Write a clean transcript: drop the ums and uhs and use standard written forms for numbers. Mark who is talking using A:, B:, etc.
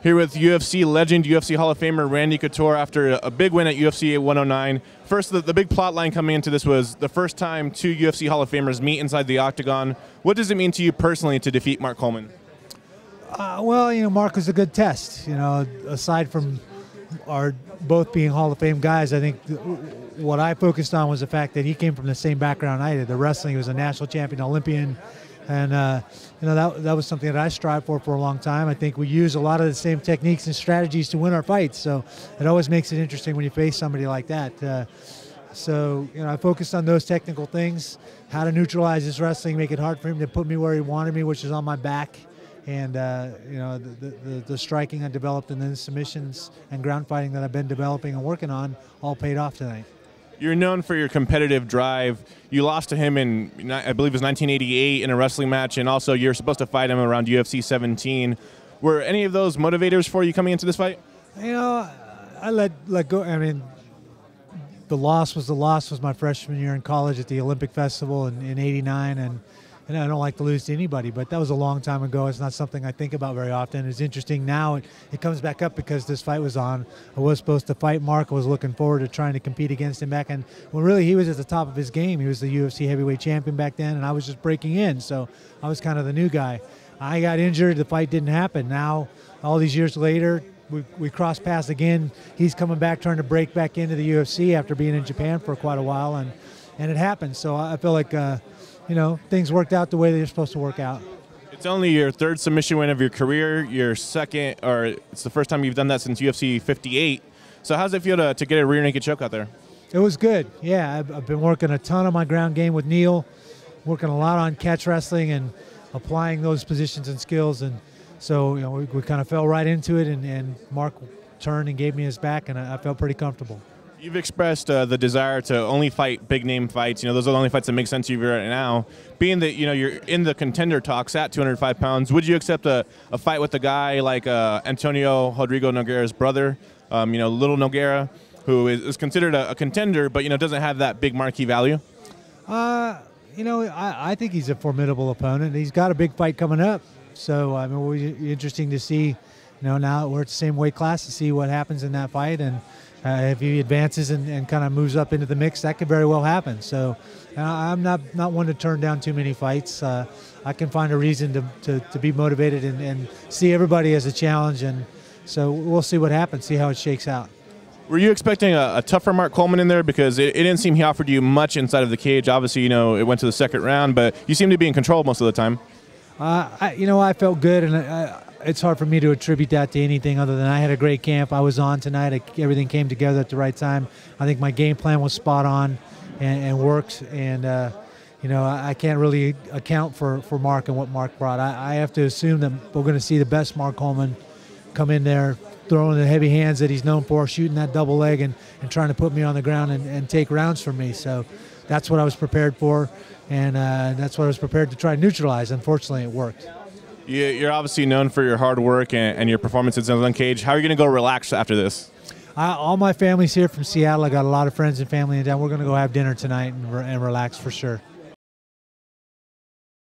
A: Here with UFC legend, UFC Hall of Famer Randy Couture after a big win at UFC 109. First, the big plot line coming into this was the first time two UFC Hall of Famers meet inside the octagon. What does it mean to you personally to defeat Mark Coleman?
B: Well, Mark was a good test. Aside from our both being Hall of Fame guys, I think what I focused on was the fact that he came from the same background I did. The wrestling, he was a national champion, Olympian, and that was something that I strived for a long time. I think we use a lot of the same techniques and strategies to win our fights, so it always makes it interesting when you face somebody like that. I focused on those technical things, how to neutralize his wrestling, make it hard for him to put me where he wanted me, which is on my back. And the striking I developed and then the submissions and ground fighting that I've been developing and working on all paid off tonight.
A: You're known for your competitive drive. You lost to him in, I believe it was 1988 in a wrestling match, and also you're supposed to fight him around UFC 17. Were any of those motivators for you coming into this fight?
B: I let go. I mean, the loss was my freshman year in college at the Olympic Festival in '89, and I don't like to lose to anybody, but that was a long time ago. It's not something I think about very often. It's interesting now. It comes back up because this fight was on. I was supposed to fight Mark. I was looking forward to trying to compete against him back. And when really he was at the top of his game. He was the UFC heavyweight champion back then, and I was just breaking in. So I was kind of the new guy. I got injured. The fight didn't happen. Now, all these years later, we crossed paths again. He's coming back, trying to break back into the UFC after being in Japan for quite a while, and it happened. So I feel like things worked out the way they're supposed to work out.
A: It's only your third submission win of your career, your second, or it's the first time you've done that since UFC 58. So how does it feel to get a rear naked choke out there?
B: It was good. Yeah, I've been working a ton on my ground game with Neil, working a lot on catch wrestling and applying those positions and skills. And so we kind of fell right into it, and Mark turned and gave me his back, and I felt pretty comfortable.
A: You've expressed the desire to only fight big-name fights. Those are the only fights that make sense to you right now. Being that, you're in the contender talks at 205 pounds, would you accept a fight with a guy like Antonio Rodrigo Nogueira's brother, Little Nogueira, who is considered a contender, but, doesn't have that big marquee value?
B: I think he's a formidable opponent. He's got a big fight coming up. So, it will be interesting to see, now that we're at the same weight class, to see what happens in that fight. And if he advances and kind of moves up into the mix, that could very well happen. So I'm not one to turn down too many fights. I can find a reason to be motivated and see everybody as a challenge. And so we'll see what happens, see how it shakes out.
A: Were you expecting a tougher Mark Coleman in there? Because it didn't seem he offered you much inside of the cage. Obviously, it went to the second round, but you seem to be in control most of the time.
B: I felt good, and it's hard for me to attribute that to anything other than I had a great camp. I was on tonight. Everything came together at the right time. I think my game plan was spot on and worked. And, I can't really account for Mark and what Mark brought. I have to assume that we're going to see the best Mark Coleman come in there, throwing the heavy hands that he's known for, shooting that double leg and trying to put me on the ground and take rounds from me. So that's what I was prepared for, and that's what I was prepared to try and neutralize. Unfortunately, it worked.
A: You're obviously known for your hard work and your performances in the cage. How are you going to go relax after this?
B: All my family's here from Seattle. I got a lot of friends and family in town. We're going to go have dinner tonight and relax for sure.